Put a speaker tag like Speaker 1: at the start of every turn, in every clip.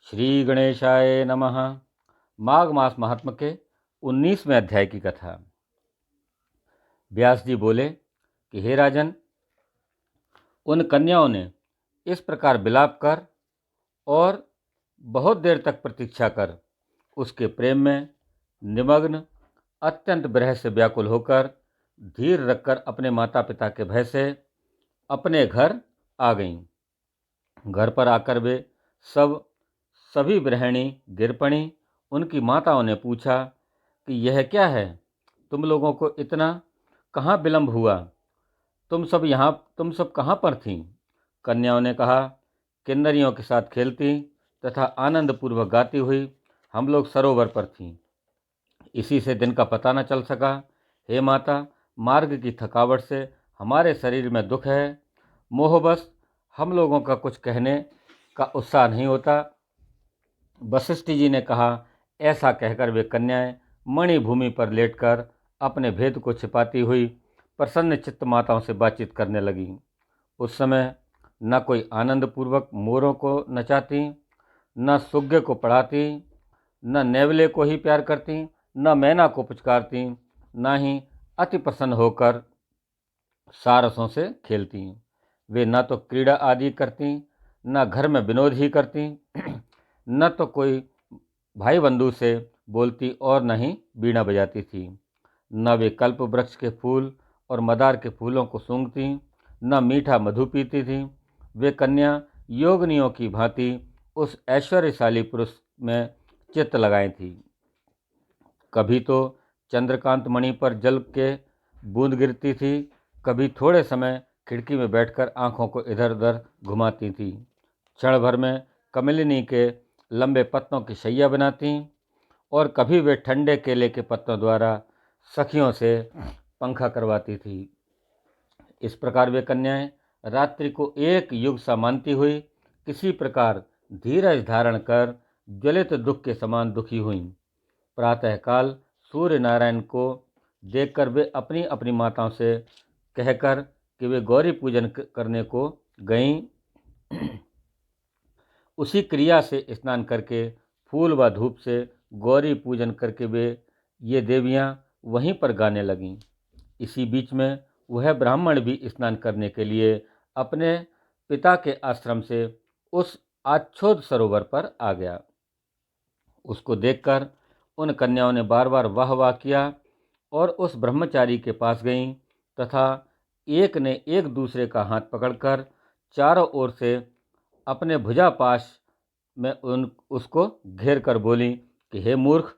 Speaker 1: श्री गणेशाय नमः। माघ मास महात्म के 19वें अध्याय की कथा। व्यास जी बोले कि हे राजन, उन कन्याओं ने इस प्रकार विलाप कर और बहुत देर तक प्रतीक्षा कर उसके प्रेम में निमग्न अत्यंत विरह से व्याकुल होकर धीर रखकर अपने माता पिता के भय से अपने घर आ गईं। घर पर आकर वे सभी गृहिणी गिर पड़ी। उनकी माताओं ने पूछा कि यह क्या है, तुम लोगों को इतना कहाँ विलंब हुआ? तुम सब कहाँ पर थीं? कन्याओं ने कहा, किन्नरियों के साथ खेलती तथा आनंदपूर्वक गाती हुई हम लोग सरोवर पर थीं। इसी से दिन का पता न चल सका। हे माता, मार्ग की थकावट से हमारे शरीर में दुख है। मोहबस हम लोगों का कुछ कहने का उत्साह नहीं होता। वशिष्ठ जी ने कहा। ऐसा कहकर वे कन्याएं मणिभूमि पर लेटकर अपने भेद को छिपाती हुई प्रसन्न चित्त माताओं से बातचीत करने लगीं। उस समय न कोई आनंदपूर्वक मोरों को नचाती, न सुग्गे को पढ़ाती, न नेवले को ही प्यार करती, न मैना को पुचकारती, न ही अति प्रसन्न होकर सारसों से खेलती। वे न तो क्रीड़ा आदि करती, न घर में विनोद ही करती, न तो कोई भाई बंधु से बोलती और न ही बीड़ा बजाती थी। न वे कल्प वृक्ष के फूल और मदार के फूलों को सूंघती, न मीठा मधु पीती थी। वे कन्या योगनियों की भांति उस ऐश्वर्यशाली पुरुष में चित्त लगाई थी। कभी तो चंद्रकांत मणि पर जल के बूंद गिरती थी, कभी थोड़े समय खिड़की में बैठकर आंखों को इधर उधर घुमाती थी। क्षण भर में कमलिनी के लंबे पत्तों की शैया बनाती और कभी वे ठंडे केले के पत्तों द्वारा सखियों से पंखा करवाती थी। इस प्रकार वे कन्याएं रात्रि को एक युग सा मानती हुई किसी प्रकार धीरज धारण कर ज्वलित दुख के समान दुखी हुईं। प्रातःकाल सूर्य नारायण को देखकर वे अपनी अपनी माताओं से कहकर कि वे गौरी पूजन करने को गईं, उसी क्रिया से स्नान करके फूल व धूप से गौरी पूजन करके वे ये देवियां वहीं पर गाने लगीं। इसी बीच में वह ब्राह्मण भी स्नान करने के लिए अपने पिता के आश्रम से उस आच्छोद सरोवर पर आ गया। उसको देखकर उन कन्याओं ने बार बार वाह वाह किया और उस ब्रह्मचारी के पास गईं तथा एक ने एक दूसरे का हाथ पकड़कर चारों ओर से अपने भुजापाश में उसको घेर कर बोली कि हे मूर्ख,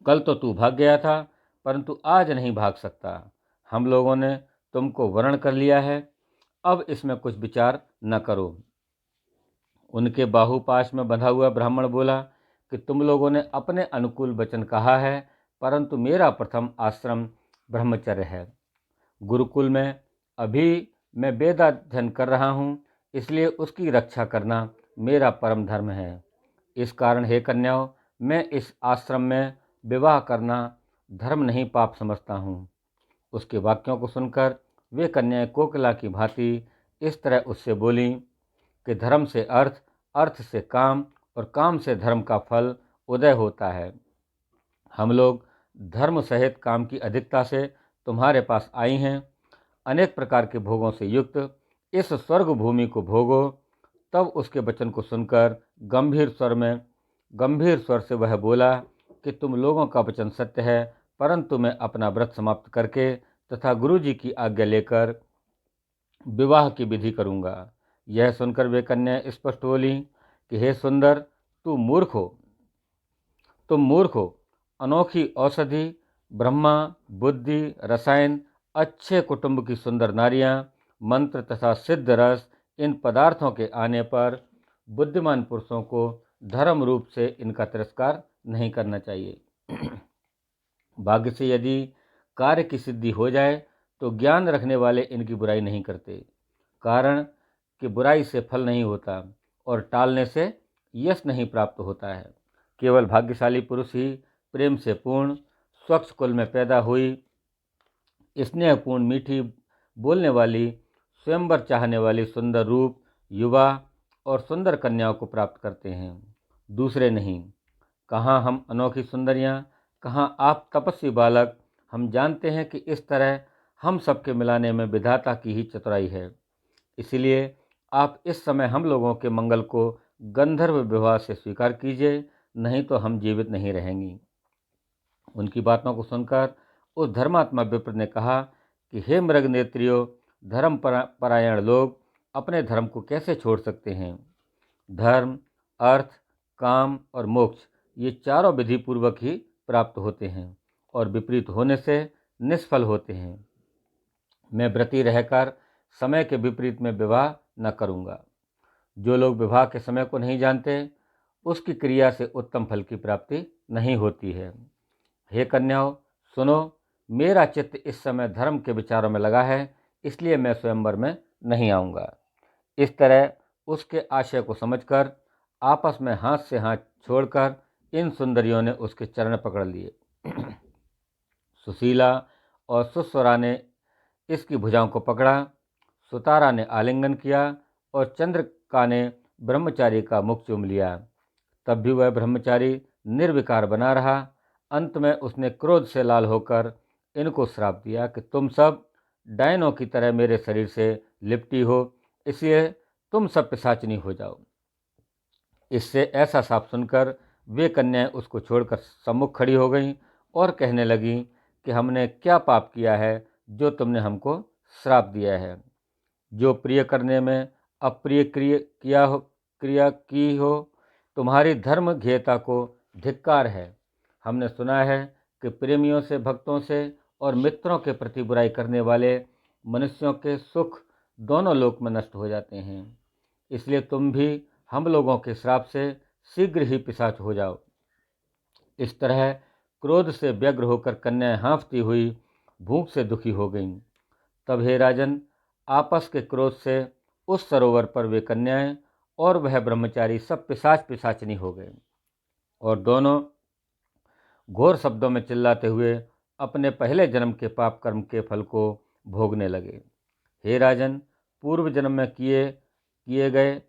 Speaker 1: कल तो तू भाग गया था, परंतु आज नहीं भाग सकता। हम लोगों ने तुमको वरण कर लिया है, अब इसमें कुछ विचार न करो। उनके बाहुपाश में बंधा हुआ ब्राह्मण बोला कि तुम लोगों ने अपने अनुकूल वचन कहा है, परंतु मेरा प्रथम आश्रम ब्रह्मचर्य है। गुरुकुल में अभी मैं वेदाध्ययन कर रहा हूँ, इसलिए उसकी रक्षा करना मेरा परम धर्म है। इस कारण हे कन्याओं, मैं इस आश्रम में विवाह करना धर्म नहीं पाप समझता हूँ। उसके वाक्यों को सुनकर वे कन्याएं कोकिला की भांति इस तरह उससे बोलीं कि धर्म से अर्थ, अर्थ से काम और काम से धर्म का फल उदय होता है। हम लोग धर्म सहित काम की अधिकता से तुम्हारे पास आई हैं। अनेक प्रकार के भोगों से युक्त इस स्वर्ग भूमि को भोगो। तब उसके वचन को सुनकर गंभीर स्वर से वह बोला कि तुम लोगों का वचन सत्य है, परंतु मैं अपना व्रत समाप्त करके तथा गुरु जी की आज्ञा लेकर विवाह की विधि करूँगा। यह सुनकर वे कन्या स्पष्ट बोली कि हे सुंदर, तुम मूर्ख हो। अनोखी औषधि, ब्रह्मा, बुद्धि, रसायन, अच्छे कुटुंब की सुंदर नारियां, मंत्र तथा सिद्ध रस, इन पदार्थों के आने पर बुद्धिमान पुरुषों को धर्म रूप से इनका तिरस्कार नहीं करना चाहिए। भाग्य से यदि कार्य की सिद्धि हो जाए तो ज्ञान रखने वाले इनकी बुराई नहीं करते, कारण कि बुराई से फल नहीं होता और टालने से यश नहीं प्राप्त होता है। केवल भाग्यशाली पुरुष ही प्रेम से पूर्ण स्वच्छ कुल में पैदा हुई स्नेहपूर्ण मीठी बोलने वाली स्वयंवर चाहने वाली सुंदर रूप युवा और सुंदर कन्याओं को प्राप्त करते हैं, दूसरे नहीं। कहाँ हम अनोखी सुंदरियाँ, कहाँ आप तपस्वी बालक। हम जानते हैं कि इस तरह हम सबके मिलाने में विधाता की ही चतुराई है। इसलिए आप इस समय हम लोगों के मंगल को गंधर्व विवाह से स्वीकार कीजिए, नहीं तो हम जीवित नहीं रहेंगी। उनकी बातों को सुनकर उस धर्मात्मा विप्र ने कहा कि हे मृग नेत्रियों, धर्म परायण लोग अपने धर्म को कैसे छोड़ सकते हैं। धर्म, अर्थ, काम और मोक्ष, ये चारों विधि पूर्वक ही प्राप्त होते हैं और विपरीत होने से निष्फल होते हैं। मैं व्रती रहकर समय के विपरीत में विवाह न करूँगा। जो लोग विवाह के समय को नहीं जानते, उसकी क्रिया से उत्तम फल की प्राप्ति नहीं होती है। हे कन्याओं, सुनो, मेरा चित्त इस समय धर्म के विचारों में लगा है, इसलिए मैं स्वयंवर में नहीं आऊँगा। इस तरह उसके आशय को समझकर आपस में हाथ से हाथ छोड़कर इन सुंदरियों ने उसके चरण पकड़ लिए। सुशीला और सुस्वरा ने इसकी भुजाओं को पकड़ा, सुतारा ने आलिंगन किया और चंद्रका ने ब्रह्मचारी का मुख चूम लिया। तब भी वह ब्रह्मचारी निर्विकार बना रहा। अंत में उसने क्रोध से लाल होकर इनको श्राप दिया कि तुम सब डायनों की तरह मेरे शरीर से लिपटी हो, इसलिए तुम सब पिशाचिनी हो जाओ। इससे ऐसा साफ सुनकर वे कन्याएं उसको छोड़कर सम्मुख खड़ी हो गईं और कहने लगीं कि हमने क्या पाप किया है जो तुमने हमको श्राप दिया है। जो प्रिय करने में अप्रिय क्रिया की हो, तुम्हारी धर्म घेयता को धिक्कार है। हमने सुना है कि प्रेमियों से, भक्तों से और मित्रों के प्रति बुराई करने वाले मनुष्यों के सुख दोनों लोक में नष्ट हो जाते हैं। इसलिए तुम भी हम लोगों के श्राप से शीघ्र ही पिशाच हो जाओ। इस तरह क्रोध से व्यग्र होकर कन्याएं हाँफती हुई भूख से दुखी हो गईं। तब हे राजन, आपस के क्रोध से उस सरोवर पर वे कन्याएं और वह ब्रह्मचारी सब पिशाचनी हो गए और दोनों घोर शब्दों में चिल्लाते हुए अपने पहले जन्म के पाप कर्म के फल को भोगने लगे। हे राजन, पूर्व जन्म में किए गए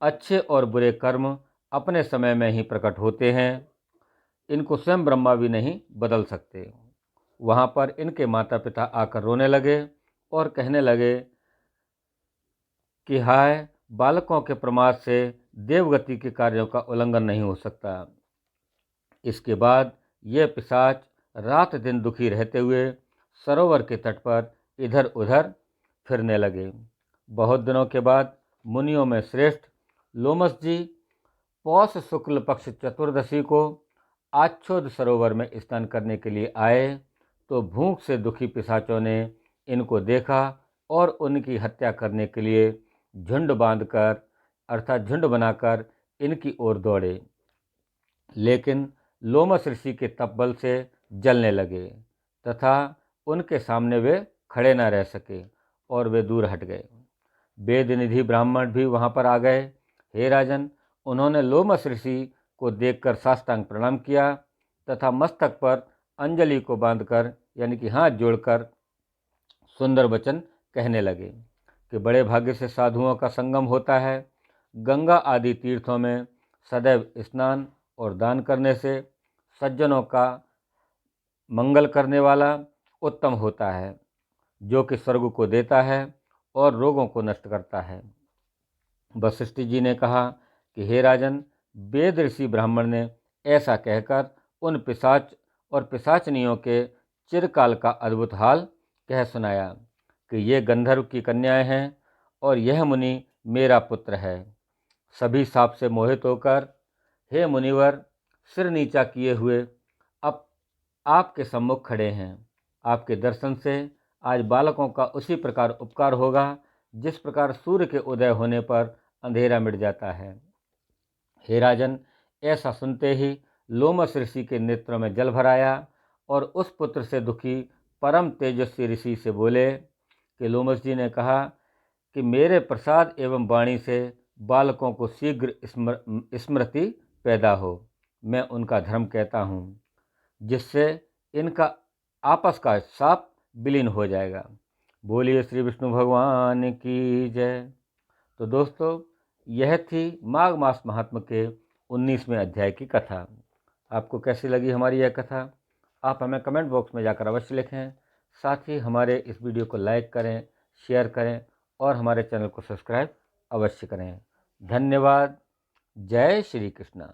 Speaker 1: अच्छे और बुरे कर्म अपने समय में ही प्रकट होते हैं। इनको स्वयं ब्रह्मा भी नहीं बदल सकते। वहाँ पर इनके माता पिता आकर रोने लगे और कहने लगे कि हाय, बालकों के प्रमाद से देवगति के कार्यों का उल्लंघन नहीं हो सकता। इसके बाद ये पिशाच रात दिन दुखी रहते हुए सरोवर के तट पर इधर उधर फिरने लगे। बहुत दिनों के बाद मुनियों में श्रेष्ठ लोमस जी पौष शुक्ल पक्ष चतुर्दशी को आच्छोद सरोवर में स्नान करने के लिए आए तो भूख से दुखी पिशाचों ने इनको देखा और उनकी हत्या करने के लिए झुंड बांधकर अर्थात झुंड बनाकर इनकी ओर दौड़े। लेकिन लोमस ऋषि के तप बल से जलने लगे तथा उनके सामने वे खड़े न रह सके और वे दूर हट गए। वेद निधि ब्राह्मण भी वहां पर आ गए। हे राजन, उन्होंने लोमस ऋषि को देखकर साष्टांग प्रणाम किया तथा मस्तक पर अंजलि को बांधकर यानी कि हाथ जोड़कर सुंदर वचन कहने लगे कि बड़े भाग्य से साधुओं का संगम होता है। गंगा आदि तीर्थों में सदैव स्नान और दान करने से सज्जनों का मंगल करने वाला उत्तम होता है, जो कि स्वर्ग को देता है और रोगों को नष्ट करता है। वशिष्ठ जी ने कहा कि हे राजन, वेद ऋषि ब्राह्मण ने ऐसा कहकर उन पिशाच और पिशाचनियों के चिरकाल का अद्भुत हाल कह सुनाया कि ये गंधर्व की कन्याएं हैं और यह मुनि मेरा पुत्र है। सभी साप से मोहित होकर हे मुनिवर सिर नीचा किए हुए अब आपके सम्मुख खड़े हैं। आपके दर्शन से आज बालकों का उसी प्रकार उपकार होगा जिस प्रकार सूर्य के उदय होने पर अंधेरा मिट जाता है। हे राजन, ऐसा सुनते ही लोमस ऋषि के नेत्रों में जल भर आया और उस पुत्र से दुखी परम तेजस्वी ऋषि से बोले कि लोमस जी ने कहा कि मेरे प्रसाद एवं वाणी से बालकों को शीघ्र स्मृति पैदा हो। मैं उनका धर्म कहता हूँ, जिससे इनका आपस का शाप विलीन हो जाएगा। बोलिए श्री विष्णु भगवान की जय। तो दोस्तों, यह थी माघ मास महात्म्य के 19वें अध्याय की कथा। आपको कैसी लगी हमारी यह कथा? आप हमें कमेंट बॉक्स में जाकर अवश्य लिखें। साथ ही हमारे इस वीडियो को लाइक करें, शेयर करें और हमारे चैनल को सब्सक्राइब अवश्य करें। धन्यवाद। जय श्री कृष्ण।